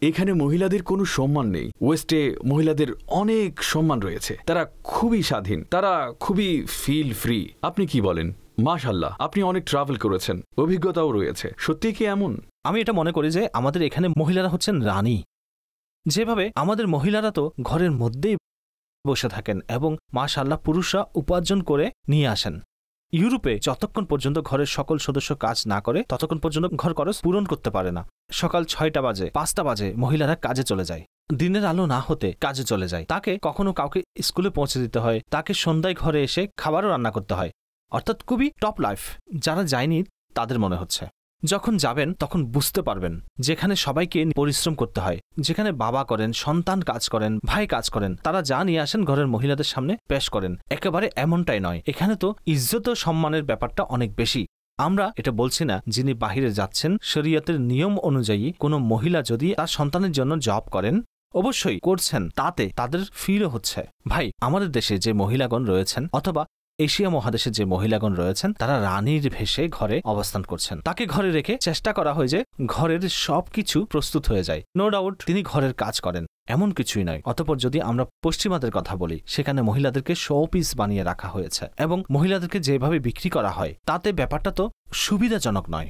এখানে মহিলাদের কোনো সম্মান নেই। ওয়েস্টে মহিলাদের অনেক সম্মান রয়েছে, তারা খুবই স্বাধীন, তারা খুবই ফিল ফ্রি। আপনি কি বলেন? মাশাআল্লাহ, আপনি অনেক ট্রাভেল করেছেন, অভিজ্ঞতাও রয়েছে, সত্যি কি এমন? আমি এটা মনে করি যে আমাদের এখানে মহিলারা হচ্ছেন রানী। যেভাবে আমাদের মহিলারা তো ঘরের মধ্যেই বসে থাকেন এবং মাশাআল্লাহ পুরুষরা উপার্জন করে নিয়ে আসেন। ইউরোপে যতক্ষণ পর্যন্ত ঘরের সকল সদস্য কাজ না করে ততক্ষণ পর্যন্ত ঘর খরচ পূরণ করতে পারে না। সকাল 6টা বাজে 5টা বাজে মহিলারা কাজে চলে যায়, দিনের আলো না হতে কাজে চলে যায়। তাকে কখনো কাউকে স্কুলে পৌঁছে দিতে হয়, তাকে সন্ধ্যায় ঘরে এসে খাবারও রান্না করতে হয়। অর্থাৎ খুবই টপ লাইফ। যারা যায়নি তাদের মনে হচ্ছে, যখন যাবেন তখন বুঝতে পারবেন যেখানে সবাইকে পরিশ্রম করতে হয়, যেখানে বাবা করেন, সন্তান কাজ করেন, ভাই কাজ করেন, তারা যা নিয়ে আসেন ঘরের মহিলাদের সামনে পেশ করেন। একেবারে এমনটাই নয়, এখানে তো ইজ্জত ও সম্মানের ব্যাপারটা অনেক বেশি। আমরা এটা বলছি না যিনি বাহিরে যাচ্ছেন শরীয়তের নিয়ম অনুযায়ী কোনো মহিলা যদি তার সন্তানের জন্য জব করেন, অবশ্যই করছেন, তাতে তাদের ফিলও হচ্ছে। ভাই, আমাদের দেশে যে মহিলাগণ রয়েছেন অথবা এশিয়া মহাদেশে যে মহিলাগণ রয়েছেন তারা রানীর ভেষে ঘরে অবস্থান করছেন। তাকে ঘরে রেখে চেষ্টা করা হয় যে ঘরের সবকিছু প্রস্তুত হয়ে যায়। নো ডাউট তিনি ঘরের কাজ করেন, এমন কিছুই নয়। অতঃপর যদি আমরা পশ্চিমাদের কথা বলি, সেখানে মহিলাদেরকে শোপিস বানিয়ে রাখা হয়েছে এবং মহিলাদেরকে যেভাবে বিক্রি করা হয় তাতে ব্যাপারটা তো সুবিধাজনক নয়।